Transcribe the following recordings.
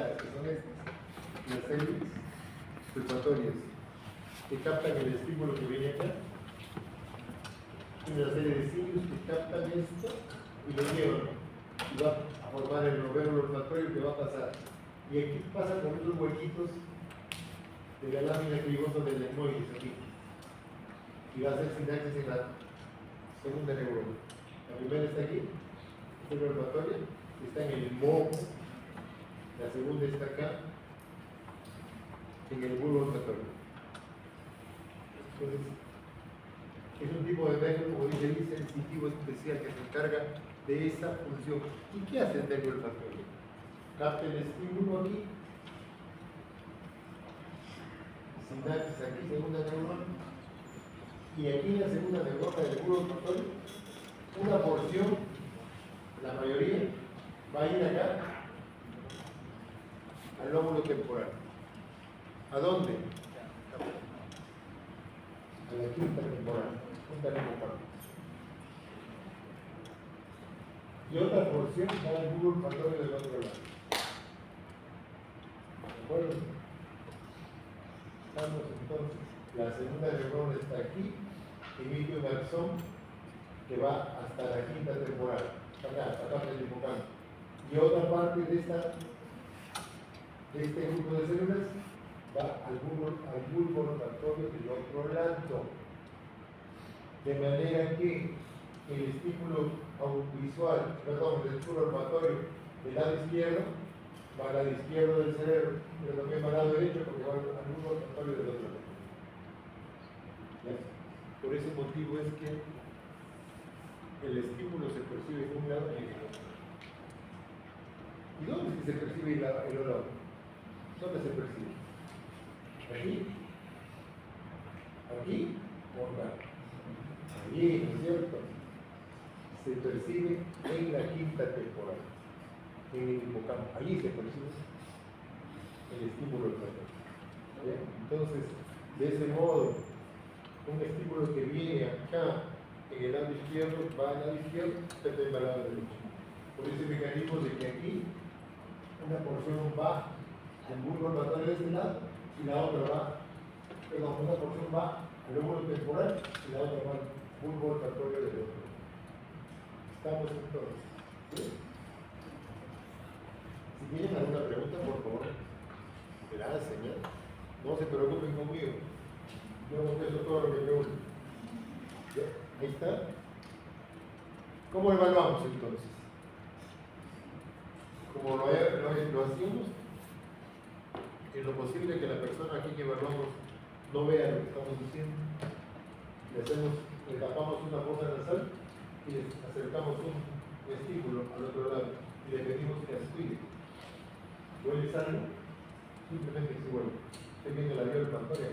aliadas, que son estas, las células olfatorias, que captan el estímulo que viene acá, y una serie de cilios que captan esto y lo llevan, y va a formar el lobero olfatorio que va a pasar. Y aquí pasa con estos huequitos de la lámina cribosa del etmoides aquí. Y va a hacer sinapsis en la segunda neurona. La primera está aquí, esta es la olfatoria, está en el moco. La segunda está acá, en el bulbo olfatorio. Entonces, es un tipo de nervio, como dice ahí, sensitivo especial que se encarga de esa función. ¿Y qué hace el nervio olfatorio? Capta el estímulo aquí, sinapsis aquí, segunda neurona, y aquí en la segunda neurona del bulbo olfatorio, una porción, la mayoría, va a ir acá al lóbulo temporal. ¿A dónde? A la quinta temporal, junta al hipocampo. Y otra porción va al bulbo olfatorio del otro lado. ¿De acuerdo? Estamos entonces, la segunda neurona está aquí, emite un axón que va hasta la quinta temporal, hasta acá del hipocampo. Y otra parte de este grupo de células va al bulbo olfatorio del otro lado. De manera que el estímulo visual, el estímulo olfatorio del lado izquierdo va al lado izquierdo del cerebro, pero también va al lado derecho porque va al bulbo olfatorio del otro lado. ¿Ya? Por ese motivo es que el estímulo se percibe en un lado y en el otro. ¿Y dónde es que se percibe el olor? ¿Dónde se percibe? ¿Aquí? ¿Aquí? ¿O acá? Allí, ¿no es cierto? Se percibe en la quinta temporal, en el hipocampo. Allí se percibe el estímulo olfatorio. Entonces, de ese modo, un estímulo que viene acá en el lado izquierdo va al lado izquierdo, pero va al lado derecho. Por ese mecanismo de que aquí una porción va al bulbo olfatorio de este lado y la otra una porción va al lóbulo temporal y la otra va al bulbo olfatorio del otro. Estamos entonces. ¿Sí? Si tienen alguna pregunta, por favor, me la hacen, ¿ya? No se preocupen conmigo. Yo contesto todo lo que pregunten. ¿Ya? Ahí está. ¿Cómo evaluamos entonces? Como lo hacíamos, en lo posible que la persona aquí que evaluamos no vea lo que estamos diciendo. Le tapamos una fosa nasal y le acercamos un estímulo al otro lado y le pedimos que aspire. ¿Hueles algo? Simplemente si huele. Estoy viendo la vía olfatoria.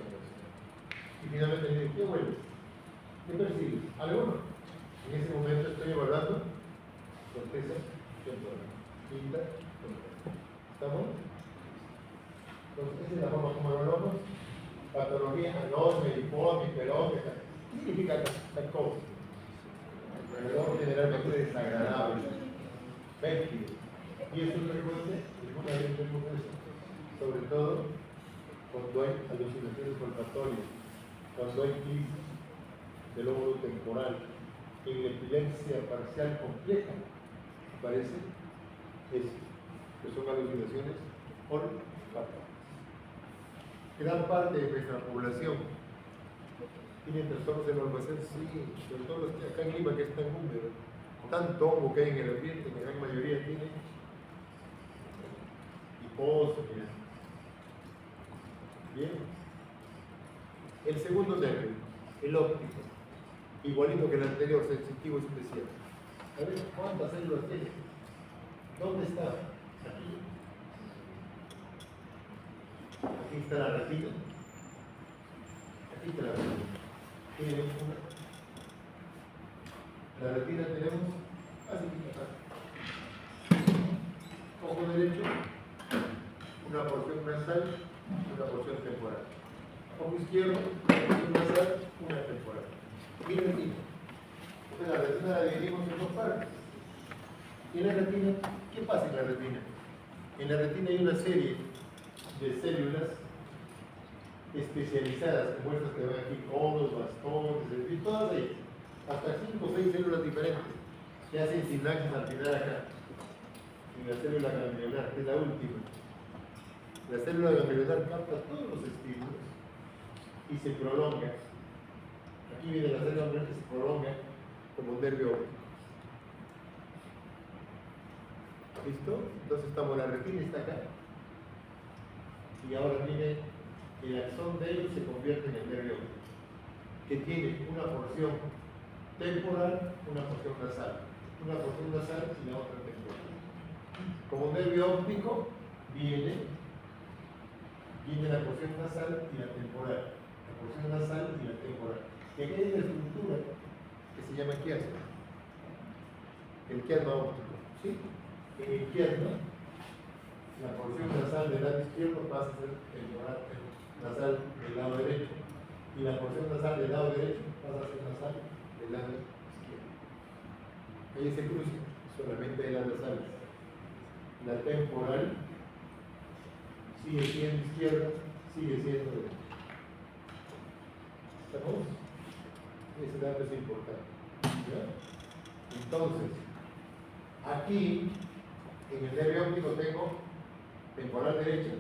Y finalmente le digo, ¿qué hueles? ¿Qué percibes? ¿Algo no? En ese momento estoy evaluando corteza temporal. Quinta temporal. ¿Estamos? Entonces, esa es la forma como evaluamos. Patología anosmia, hipoamia, hiperamia. ¿Qué significa tal cosa? Alrededor generalmente desagradable. Fétido. Y eso es frecuente, alguna vez vemos eso. Sobre todo cuando hay alucinaciones olfatorias, cuando hay crisis del lóbulo temporal, en epilepsia parcial compleja, aparece eso, que son alucinaciones olfatorias. Gran parte de nuestra población tiene trastornos del almacén, sí, sobre todo los que acá en Lima que es tan húmedo, tanto hongo que hay en el ambiente, que la gran mayoría tiene hiposmia. Bien. El segundo nervio, el óptico, igualito que el anterior, sensitivo especial. A ver, ¿cuántas células tiene? ¿Dónde está? Aquí. Aquí está la retina. Aquí está la retina. Tiene una. La retina tenemos así. Ojo derecho, una porción nasal, una porción temporal. Ojo izquierdo, una porción nasal, una temporal. Y retina. Entonces la retina la dividimos en dos partes. ¿Y la retina? ¿Qué pasa en la retina? En la retina hay una serie de células especializadas, como estas que ven aquí, conos, bastones, en fin, todas ellas, hasta 5 o 6 células diferentes, que hacen sinapsis al final acá, en la célula ganglionar, que es la última. La célula ganglionar capta todos los estímulos y se prolonga. Aquí viene la célula ganglionar que se prolonga como un nervio óptico. ¿Listo? Entonces estamos, la retina está acá. Y ahora viene el axón de ellos se convierte en el nervio óptico, que tiene una porción temporal, una porción nasal. Una porción nasal y la otra temporal. Como nervio óptico viene la porción nasal y la temporal. La porción nasal y la temporal. Y aquí hay una estructura que se llama quiasma. El quiasma óptico. ¿Sí? En el quiasma, la porción nasal del lado izquierdo pasa a ser temporal, nasal del lado derecho. Y la porción nasal del lado derecho pasa a ser nasal del lado izquierdo. Ahí se cruza solamente de las nasales. La temporal sigue siendo izquierda, sigue siendo derecha. ¿Estamos? Ese dato es importante. ¿Ya? Entonces, aquí en el nervio óptico tengo temporal derecha,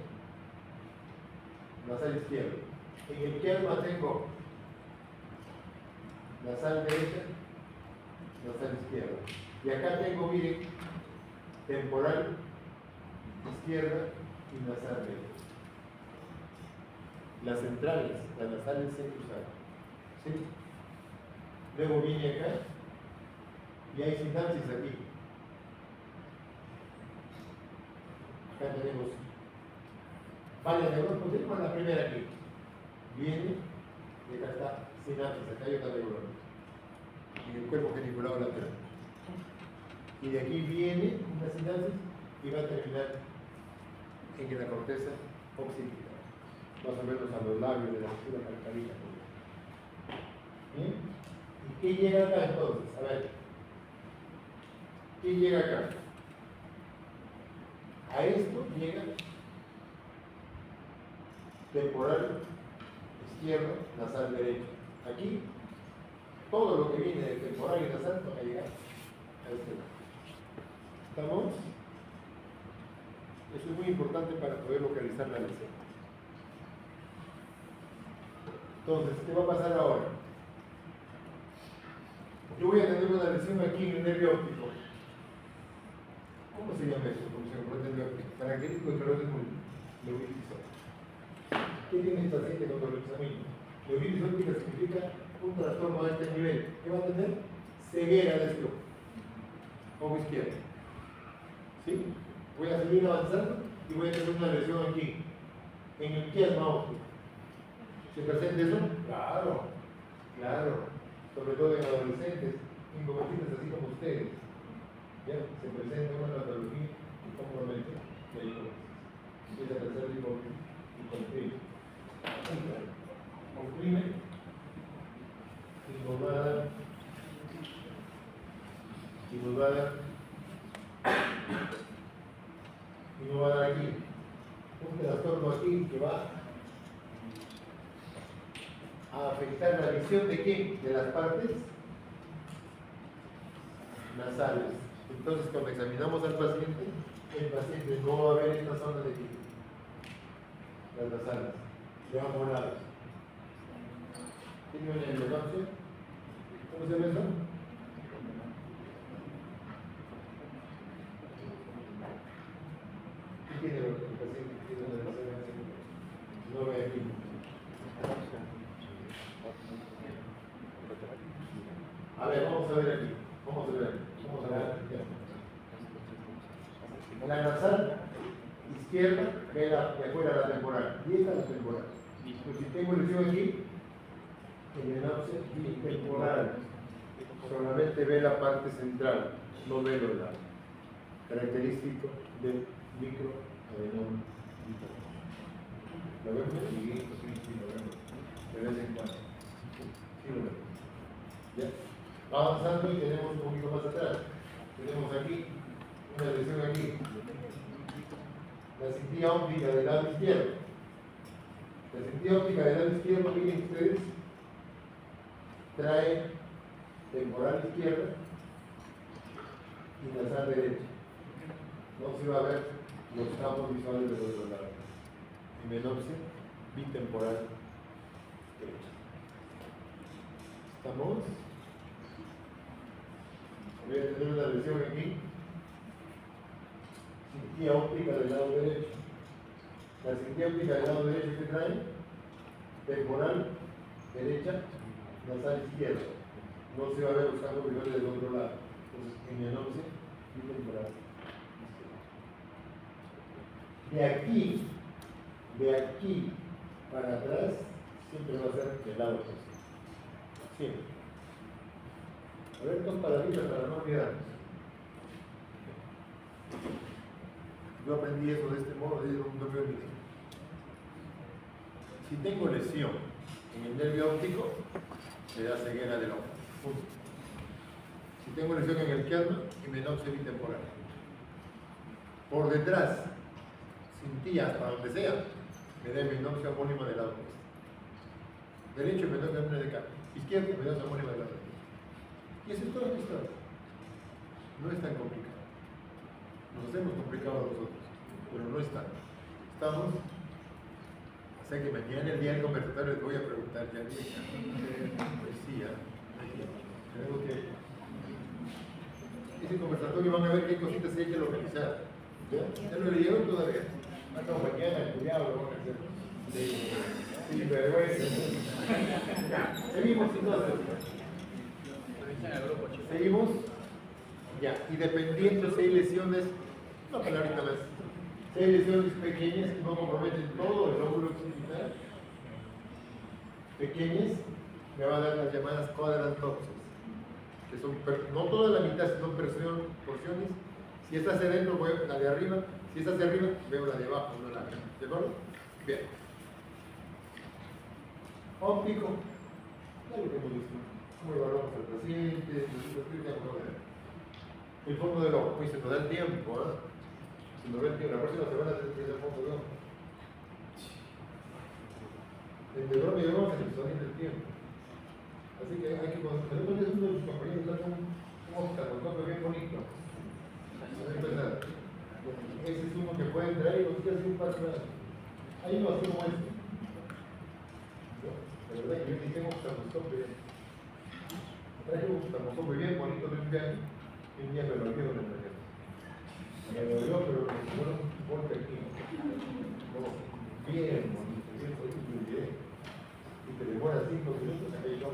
nasal izquierda. En el quiasma tengo nasal derecha, nasal izquierda. Y acá tengo, miren, temporal izquierda y nasal derecha. Las centrales, las nasales se cruzaron. ¿Sí? Luego viene acá y hay sinapsis aquí. Acá tenemos. Vale, mejor continuamos la primera aquí. Viene y acá está sinapsis, acá hay otra neurona. En el cuerpo geniculado lateral. Y de aquí viene una sinapsis y va a terminar en la corteza occipital. Más o menos a los labios de la estructura calcárea. ¿Bien? ¿Y qué llega acá entonces? A ver. ¿Qué llega acá? A esto llega temporal izquierdo, nasal derecho. Aquí, todo lo que viene de temporal y nasal va a llegar a este lado. ¿Estamos? Eso es muy importante para poder localizar la lesión. Entonces, ¿qué va a pasar ahora? Yo voy a tener una lesión aquí en el nervio óptico. ¿Cómo se llama eso? ¿Cómo se llama el nervio óptico? Característico de parotismo neuritis óptica. ¿Qué tiene esta paciente cuando lo examina? Neuritis óptica significa un trastorno a este nivel. ¿Qué va a tener? Ceguera de este ojo izquierdo. ¿Sí? Voy a seguir avanzando y voy a tener una lesión aquí, en el quiasma óptico. ¿Se presenta eso? Claro, claro. Sobre todo en adolescentes, inconvenientes así como ustedes. ¿Ya? Se presenta una patología que compromete la hipótesis. Empieza a crecer la hipótesis y comprime. Comprime y nos va a dar aquí un trastorno aquí que va a afectar la visión de qué? De las partes nasales. Entonces, cuando examinamos al paciente, el paciente no va a ver esta zona de aquí, las nasales, le van voladas. ¿Tiene una epilepsia? ¿Cómo se llama eso? ¿Qué tiene el paciente que tiene una epilepsia? No ve aquí. A ver, vamos a ver aquí. Vamos a ver aquí. La nasal izquierda ve de afuera la temporal. Y esta es la temporal. Pues si tengo lesión aquí, en el ápice temporal, solamente ve la parte central, no ve los lados. Característico del microadenoma. ¿Lo vemos? Sí, lo vemos. De vez en cuando. Sí, lo vemos. ¿Ya? Avanzando y tenemos un poquito más atrás. Tenemos aquí una lesión aquí. la cintilla óptica del lado izquierdo. La cintilla óptica del lado izquierdo, miren ustedes, trae temporal izquierda y nasal derecha. No se va a ver los campos visuales del otro lado. Himenopsia bitemporal derecha. ¿Estamos? Voy a tener una lesión aquí. Cintilla óptica del lado derecho. La cintilla óptica del lado derecho que trae temporal derecha, nasal izquierda. No se va a ver los campos visuales del otro lado. Entonces, himenopsia bitemporal. De aquí para atrás, siempre va a ser del lado opuesto. Siempre. A ver, dos palabritas para no olvidarnos. Yo aprendí eso de este modo, no me olvidé. Si tengo lesión en el nervio óptico, me da ceguera del ojo. Punto. Si tengo lesión en el izquierdo, himenopsia bitemporal. Por detrás, cintilla hasta donde sea, me da himenopsia homónima del lado opuesto. Derecho, himenopsia homónima de acá. Izquierdo, himenopsia homónima del lado opuesto. Y eso es toda la historia. No es tan complicado. Nos hacemos complicado nosotros, pero no es tan. Estamos. O sea que mañana el día del conversatorio les voy a preguntar ya bien. Pues sí, tenemos que. Ese conversatorio van a ver qué cositas hay que localizar. ¿Ya lo leyeron todavía? No, mañana, cuidado, lo van a hacer. Sin vergüenza. Seguimos entonces. Seguimos. Ya, y dependiendo si hay lesiones, una palabrita más. Si hay lesiones pequeñas que no comprometen todo el lóbulo occipital, pequeñas, me va a dar las llamadas cuadrantopsias, que son, no toda la mitad, sino porciones. Si está hacia adentro, veo la de arriba. Si está hacia arriba, veo la de abajo, no la de arriba. ¿De acuerdo? Bien. Óptico. Ya lo que hemos visto. ¿Cómo evaluamos al paciente? El fondo del ojo. Uy, se nos da el tiempo, ¿eh? Se nos da el tiempo. La próxima semana se empieza el fondo del ojo. El dolor de ojo se nos da el tiempo. Así que hay que conocer. Uno de sus compañeros da un oftalmoscopio bien bonito. Ese es uno que puede traer y nos quiere hacer un par de. Hay uno así como este. De verdad que yo ni tengo oftalmoscopio. Traje un oftalmoscopio bien bonito de un día. Un día me lo olvido en el mercado. Me lo olvidó, pero me dio un golpe aquí. Bien bonito, bien bien. Y te demora 5 minutos a que yo.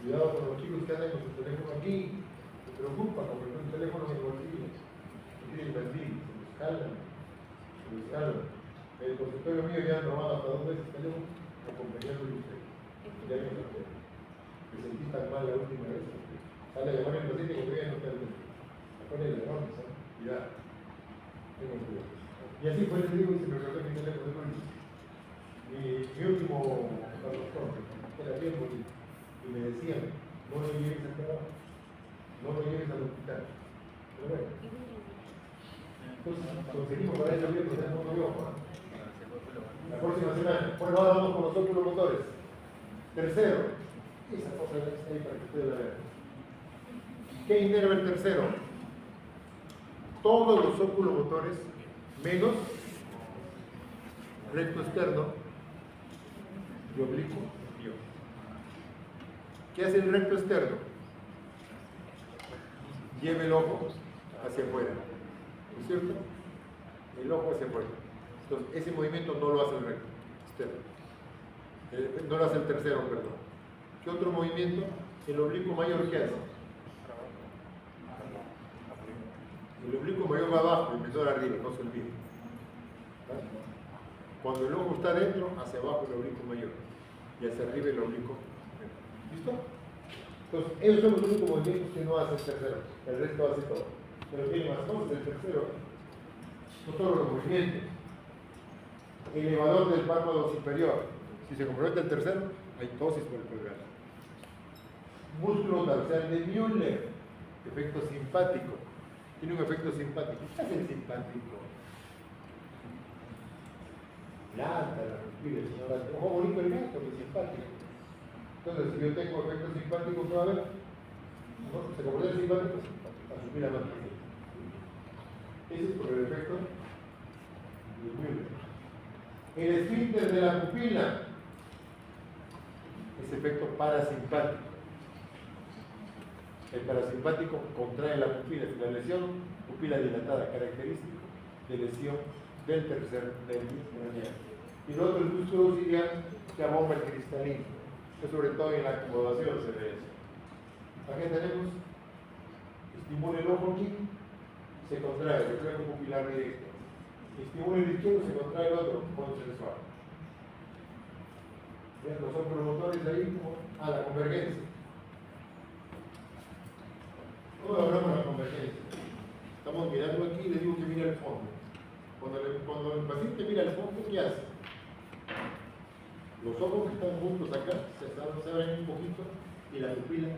Cuidado con los chicos que andan con su teléfono aquí. Se preocupa porque tiene un teléfono en el bolsillo. Tiene el bandil, se los jalan. El consultorio mío ya han robado hasta 2 veces teléfono acompañándole usted. Ya me lo sé. Me sentí tan mal la última vez. Sale a llamar al paciente que todavía no está bien. Pone el error, ¿sabes? Cuidado. Tengo cuidado. Y así fue, les digo, y se me olvidó mi teléfono. Mi último traductor, era bien bonito. Y me decían, no lo lleves al trabajo, no lo lleves al hospital. Pero bueno. Entonces, conseguimos para ello bien, pero no lo veo. La próxima semana. Bueno, ahora vamos con los óculos motores. Tercero. Esa cosa está ahí para que ustedes la vean. ¿Qué inerva el tercero? Todos los óculos motores, menos recto externo y oblicuo. ¿Qué hace el recto externo? Lleva el ojo hacia afuera, ¿no es cierto? El ojo hacia afuera. Entonces, ese movimiento no lo hace el recto externo. No lo hace el tercero, perdón. ¿Qué otro movimiento? El oblicuo mayor, ¿qué hace? El oblicuo mayor va abajo, el menor arriba, no se olvide. Cuando el ojo está adentro, hacia abajo el oblicuo mayor y hacia arriba el oblicuo menor. ¿Listo? Entonces, esos son los únicos movimientos que no hace el tercero. El resto hace todo. Pero tiene más cosas el tercero. No todos los movimientos. Elevador del párpado superior. Si se compromete el tercero, hay tosis por el pulgar. Músculo tarsal de Müller. Efecto simpático. Tiene un efecto simpático. ¿Qué hace el simpático? la alta, la pupila, el señor alto. Ojo bonito el gato, que es simpático. Entonces, si yo tengo efectos simpáticos, ¿qué va a haber? ¿No? Se comporta simpático, la pupila más pequeña. Ese es por el efecto del Müller. El esfínter de la pupila es efecto parasimpático. El parasimpático contrae la pupila, es una lesión, pupila dilatada, característico de lesión del tercer nervio craneal. Y luego el músculo auxiliar que abomba el cristalino, que sobre todo en la acomodación se ve eso. Aquí tenemos, estimula el ojo aquí, se contrae, el reflejo pupilar directo. Estimula el izquierdo, se contrae el otro, consensual. Los son promotores ahí como a la convergencia. ¿Cómo hablamos de la convergencia? Estamos mirando aquí y le digo que mira el fondo. Cuando el paciente mira el fondo, ¿qué hace? Los ojos que están juntos acá se abren un poquito y la pupila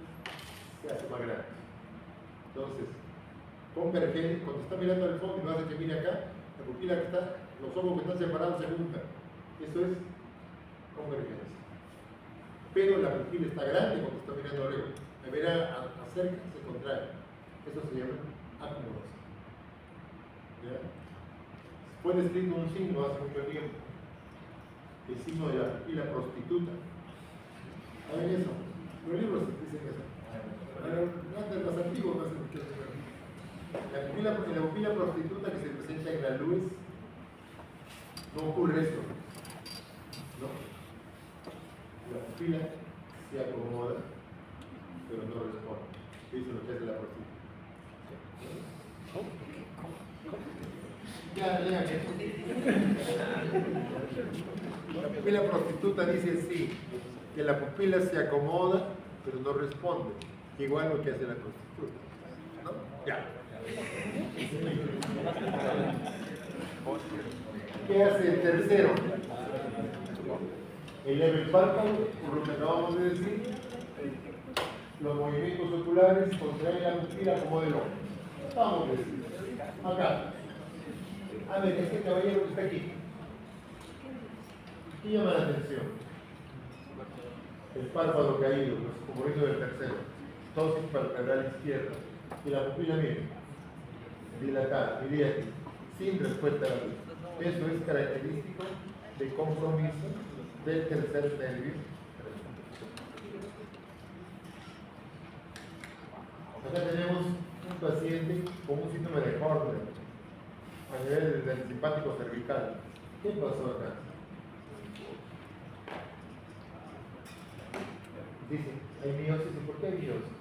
se hace más grande. Entonces, convergencia, cuando está mirando al fondo y no hace que mire acá, la pupila que está, los ojos que están separados se juntan. Eso es convergencia. Pero la pupila está grande cuando está mirando arriba. De ver acerca se contrae. Eso se llama acomodación. ¿Ya? Fue descrito un signo hace mucho tiempo. El signo de la pupila prostituta. ¿Saben eso? Los libros dicen eso. Antes los antiguos no hacen mucho. La pupila prostituta que se presenta en la luz, no ocurre esto. No. La pupila se acomoda, pero no responde. Eso es lo que hace la prostituta. Ya. La pupila prostituta dice sí, que la pupila se acomoda, pero no responde. Igual lo que hace la prostituta. ¿No? Ya. ¿Qué hace el tercero? Eleva el párpado, por lo que acabamos de decir. Los movimientos oculares contraen la pupila como del ojo. Vamos a decir. Acá. A ver, este caballero que está aquí. ¿Qué llama la atención? El párpado caído, como hizo del tercero. Tosis palpebral izquierda. Y la pupila, miren, dilatada, miliática, sin respuesta a la luz. Eso es característico de compromiso del tercer nervio. Acá tenemos un paciente con un síndrome de Horner a nivel del simpático cervical. ¿Qué pasó acá? Dice, hay miosis. ¿Y por qué hay miosis?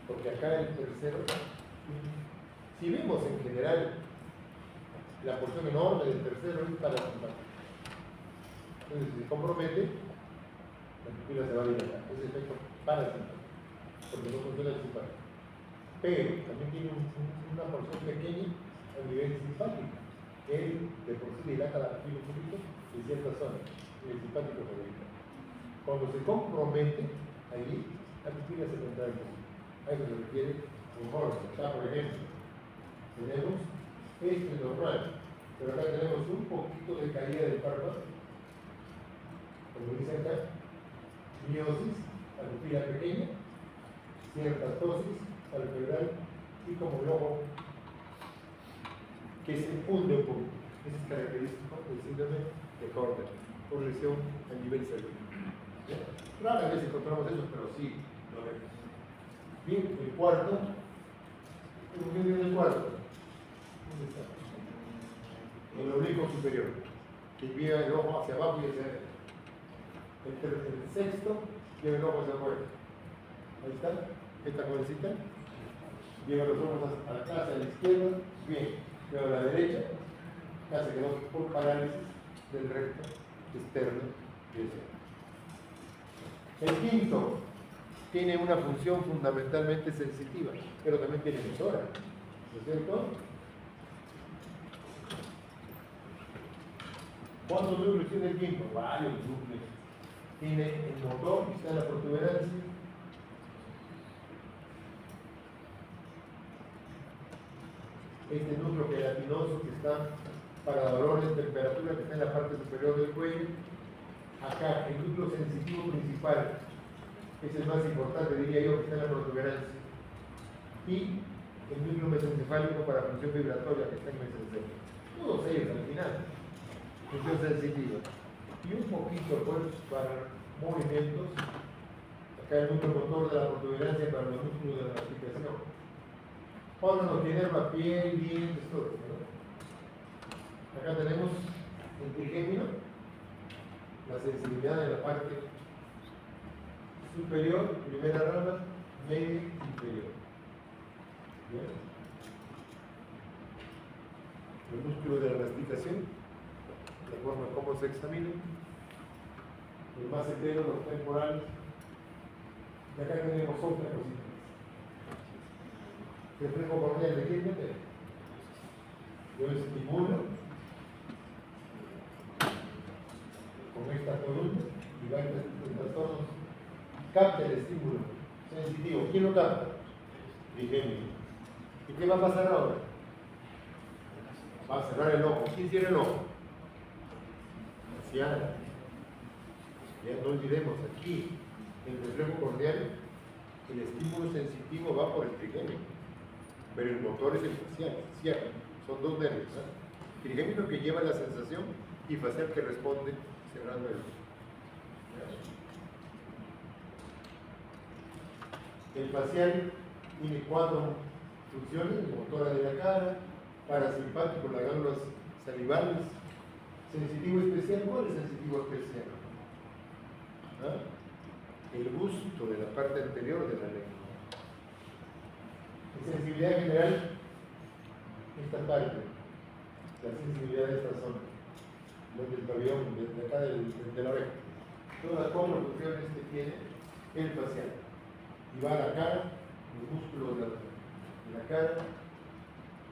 Porque acá el tercero, si vemos en general la porción enorme del tercero es parasimpático. Entonces, si se compromete, la pupila se va a dilatar. Es el efecto parasimpático, porque no funciona el simpático. Pero también tiene una porción pequeña a nivel simpático, que de por sí dilata la pupila un poquito en ciertas zonas, y el simpático se dilata. Cuando se compromete, ahí la pupila se contrae un poquito. A eso se refiere un Horner. Acá, por ejemplo, tenemos esto es normal, pero acá tenemos un poquito de caída del párpado, como dice acá, miosis, la pupila pequeña, cierta tosis palpebral y como el ojo que se hunde un poco. Ese es característico del síndrome de Horner, por lesión a nivel cerebral. Rara vez encontramos eso, pero sí lo vemos. Bien, el cuarto. ¿Qué viene el cuarto? ¿Dónde está? El oblicuo superior, que lleva el ojo hacia abajo y hacia adentro. El sexto lleva el ojo hacia afuera. Ahí está, esta cabecita. Lleva los ojos acá hacia la izquierda. Bien, lleva a la derecha. Acá se quedó por parálisis del recto externo y el quinto tiene una función fundamentalmente sensitiva, pero también tiene emisora, ¿no es cierto? ¿Cuántos núcleos tiene el quinto? Varios núcleos. Tiene el motor, que está en la protuberancia. Este núcleo gelatinoso que está para dolor de temperatura que está en la parte superior del cuello. Acá, el núcleo sensitivo principal, que es el más importante, diría yo, que está en la protuberancia. Y el núcleo mesencefálico para función vibratoria, que está en mesencéfalo. Todos ellos al final, función sensitiva. Y un poquito pues para movimientos. Acá el núcleo motor de la protuberancia para los músculos de la articulación. Órganos que inerva piel, dientes, todo, ¿no? Acá tenemos el trigémino, la sensibilidad de la parte superior, primera rama, media y inferior. ¿Bien? Los músculos de la masticación, la forma como se examinan, los más enteros, los temporales. Y acá tenemos otra cosita. El reflejo corneal, ¿de qué viene? Yo estimulo con esta columna y va en trastornos. Capta el estímulo sensitivo. ¿Quién lo capta? Trigémino. ¿Y qué va a pasar ahora? Va a cerrar el ojo. ¿Quién cierra el ojo? Facial. Ya no olvidemos, aquí, en el reflejo corneal, el estímulo sensitivo va por el trigémino, pero el motor es el facial, cierra. Son dos nervios. Trigémino que lleva la sensación y facial que responde cerrando el ojo. El facial tiene 4 funciones: motora de la cara, parasimpático, las glándulas salivales, sensitivo especial. ¿Cuál es sensitivo especial? El gusto de la parte anterior de la lengua. En sensibilidad general, esta parte, la sensibilidad de esta zona, donde el pabellón, desde acá de la oreja. Todas las 4 funciones que tiene el facial. Y va a la cara, los músculos de la cara,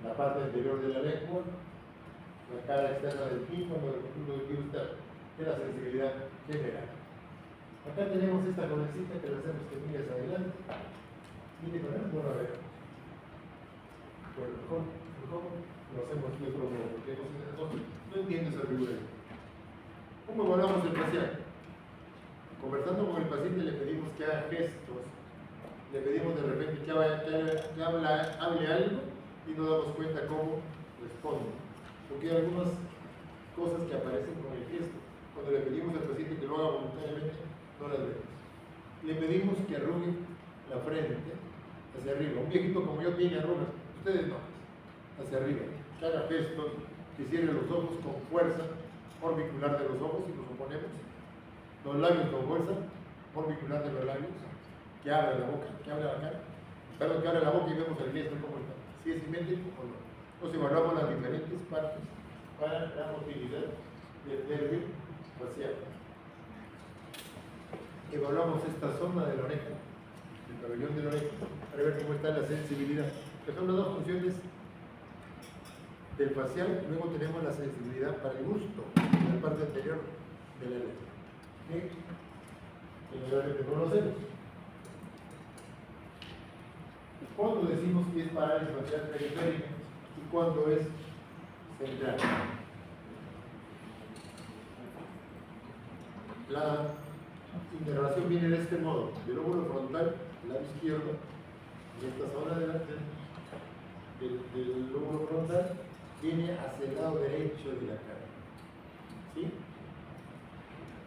la parte anterior de la lengua, la cara externa del tímpano, el músculo del virus externo, que es la sensibilidad general. Acá tenemos esta conexita que la hacemos que mires adelante. Mire con él, bueno, a ver. Bueno, ¿cómo? Lo hacemos de otro modo, porque no entiendo esa figura. ¿Cómo evaluamos el facial? Conversando con el paciente le pedimos que haga gestos, le pedimos de repente que hable algo y nos damos cuenta cómo responde. Porque hay algunas cosas que aparecen con el gesto. Cuando le pedimos al paciente que lo haga voluntariamente, no las vemos. Le pedimos que arrugue la frente hacia arriba. Un viejito como yo tiene arrugas, ustedes no, hacia arriba. Que haga gestos, que cierre los ojos con fuerza orbicular de los ojos, si nos oponemos, los labios con fuerza orbicular de los labios, que abra la boca, que abra la cara, perdón, que abra la boca y vemos el gesto cómo está, si es simétrico o no. Nos evaluamos las diferentes partes para la motilidad del nervio facial. Evaluamos esta zona de la oreja, el pabellón de la oreja, para ver cómo está la sensibilidad, que son las 2 funciones del facial. Luego tenemos la sensibilidad para el gusto, en la parte anterior de la lengua, que generalmente no lo hacemos. ¿Cuándo decimos que es parálisis facial periférica y cuándo es central? La inervación viene de este modo: del lóbulo frontal, lado izquierdo, y esta zona del lóbulo frontal viene hacia el lado derecho de la cara. ¿Sí?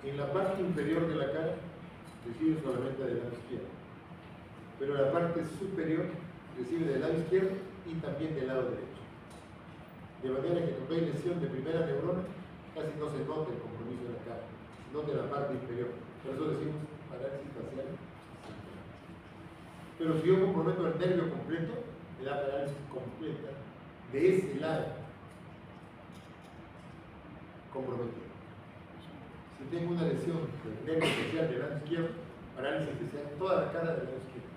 En la parte inferior de la cara recibe solamente del lado izquierdo, pero la parte superior recibe del lado izquierdo y también del lado derecho. De manera que cuando hay lesión de primera neurona, casi no se nota el compromiso de la cara, sino de la parte inferior. Por eso decimos parálisis facial. Pero si yo comprometo el nervio completo, me da parálisis completa de ese lado comprometido. Si tengo una lesión del nervio facial del lado izquierdo, parálisis facial toda la cara del lado izquierdo.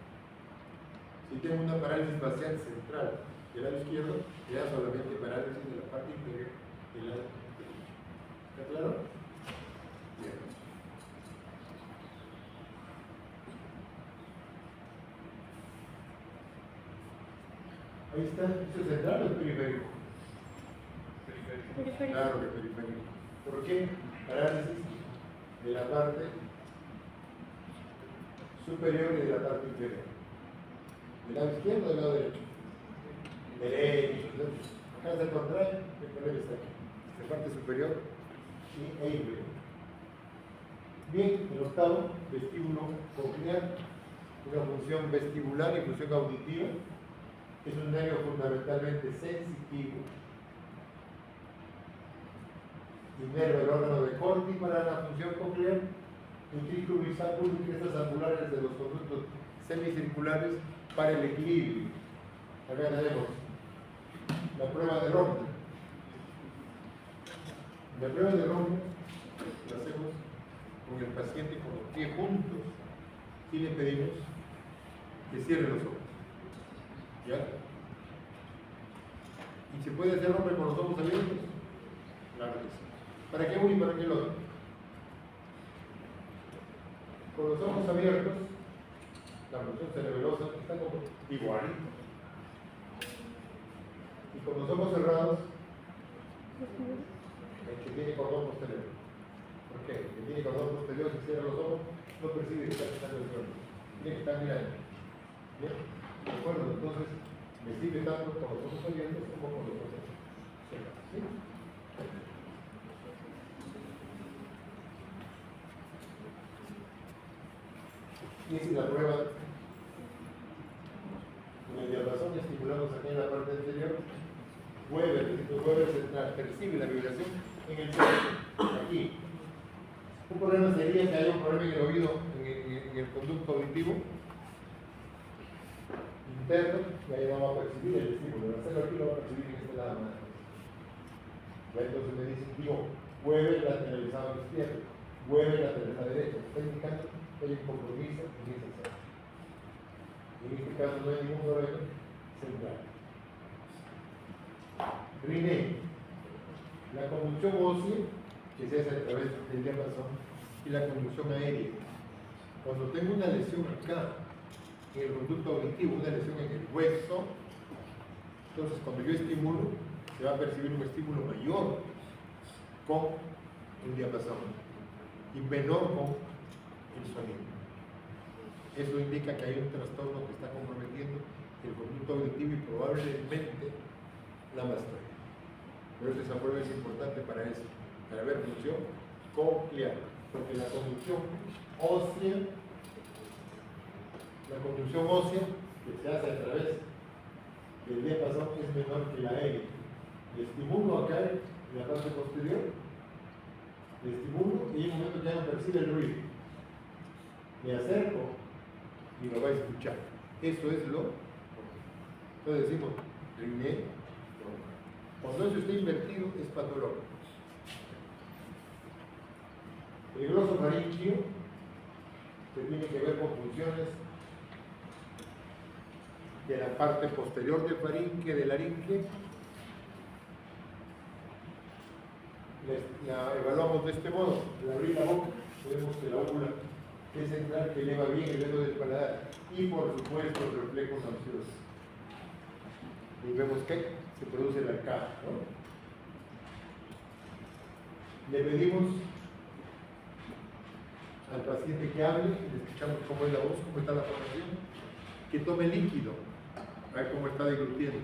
Si tengo una parálisis facial central del lado izquierdo, me da solamente parálisis de la parte inferior del lado derecho. ¿Está claro? Bien. Ahí está, ¿eso es central o es periférico? Periférico. Claro que periférico. ¿Por qué? Análisis de la parte superior y de la parte inferior. ¿Del lado izquierdo o del lado derecho? Derecho. Acá se contrae, el problema está aquí. La parte superior y inferior. Bien, el octavo, vestíbulo coclear, una función vestibular y función auditiva. Es un nervio fundamentalmente sensitivo. Innerva el órgano de Corti para la función coclear, utrículo y sáculo y crestas angulares de los conductos semicirculares para el equilibrio. Acá tenemos la prueba de Romer. La prueba de Romer la hacemos con el paciente con los pies juntos y le pedimos que cierre los ojos. ¿Ya? ¿Y se puede hacer Romer con los ojos abiertos? Claro que sí. ¿Para qué uno y para qué el otro? Con los ojos abiertos, la función cerebelosa está como igualito. Y con los ojos cerrados, el que tiene cordón posterior. ¿Por qué? El que tiene cordón posterior, si cierra los ojos, no percibe que está quitando el suelo. Tiene que estar mirando. ¿Bien? ¿De acuerdo? Entonces, me sirve tanto con los ojos abiertos como con los ojos cerrados. ¿Sí? Y esa es la prueba. Con el diapasón estimulamos aquí en la parte anterior. Weber se percibe la vibración en el centro, aquí. Un problema sería que haya un problema en el oído, en el conducto auditivo interno, y ahí no va a percibir el estímulo. Al hacerlo aquí lo va a percibir en este lado más. Ya entonces me dicen, digo, Weber lateralizado izquierdo, Weber lateralizado derecho. Está indicando que hay un compromiso en esa zona. En este caso no hay ningún problema central. Riné, la conducción ósea, que se hace a través del diapasón, y la conducción aérea. Cuando tengo una lesión acá, en el conducto auditivo, una lesión en el hueso, entonces cuando yo estimulo, se va a percibir un estímulo mayor con el diapasón y menor con el sonido. Eso indica que hay un trastorno que está comprometiendo el conducto auditivo y probablemente la mastoidea. Por eso esa prueba es importante para eso, para ver función coclear, porque la conducción ósea que se hace a través del diapasón es menor que la aérea. Le estimulo acá en la parte posterior, le estimulo y en un momento ya no percibe el ruido. Me acerco y lo va a escuchar. Eso es lo. Entonces decimos, Riné. Cuando eso está invertido es patológico. El glosofaringio, que tiene que ver con funciones de la parte posterior del faringe, de la laringe, la evaluamos de este modo. Al abrir la boca, vemos que la óvula es central, que eleva bien el dedo del paladar y por supuesto el reflejo nauseoso. Y vemos que se produce la arcada, ¿no? Le pedimos al paciente que hable, le escuchamos cómo es la voz, cómo está la formación, que tome líquido, a ver cómo está deglutiendo.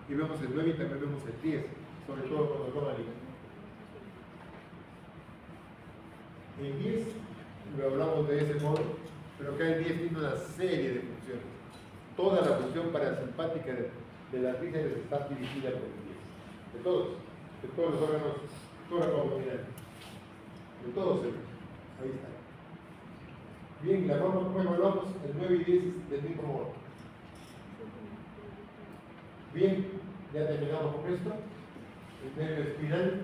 Y vemos el 9 y también vemos el 10, sobre todo cuando toma líquido. El 10 lo hablamos de ese modo, pero acá el 10 tiene una serie de funciones. Toda la función parasimpática de la tríceres está dirigida por el 10. De todos los órganos, toda la comunidad. De todos ellos. Ahí está. Bien, la forma como evaluamos, el 9 y 10 es del mismo modo. Bien, ya terminamos con esto. El nervio espinal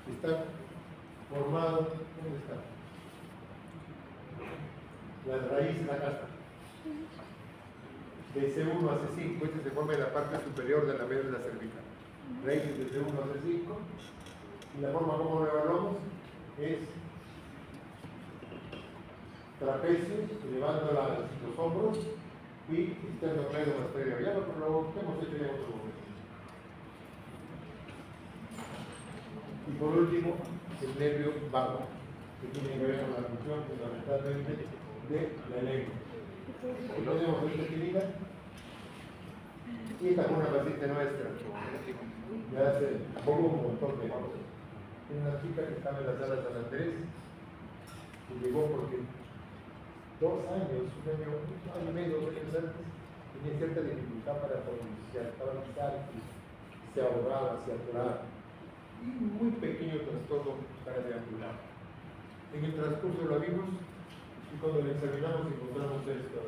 está formado, ¿dónde está? Las raíces acá están. De C1 a C5, este se forma en la parte superior de la médula cervical. Raíces de C1 a C5. Y la forma como lo evaluamos es trapecios, elevando los hombros y esternocleidomastoideo. Ya lo hemos hecho ya en otro momento. Y por último, el nervio vago, que tiene que ver con la función fundamentalmente de la lengua. Aquí tenemos esta clínica y esta es una paciente nuestra de hace poco un montón de cosas. Tiene una chica que estaba en la sala San Andrés y llegó porque 2 años, un año y medio, 2 años antes, tenía cierta dificultad para pronunciar, para avisar, se ahogaba, se atoraba. Y un muy pequeño trastorno para deambular. En el transcurso la vimos y cuando la examinamos encontramos esto,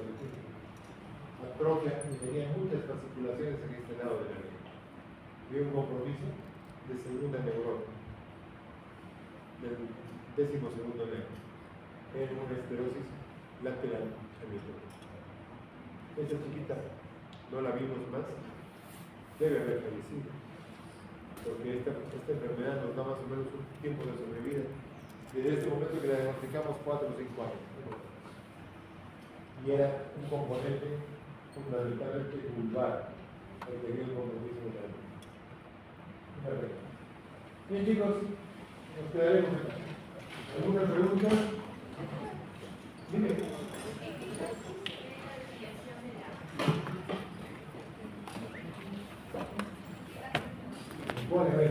atrofia y tenía muchas fasciculaciones en este lado de la lengua. Había un compromiso de segunda neurona, del 12º nervio, en una esclerosis lateral hemitónica. Esta chiquita no la vimos más, debe haber fallecido, porque esta enfermedad nos da más o menos un tiempo de sobrevida. Desde este momento que la diagnosticamos 4 o 5 años. Y era un componente fundamentalmente vulvar, que tenía un compromiso de la vida. Bien chicos, nos quedaremos aquí. ¿Alguna pregunta? Dime. Bueno, a ver.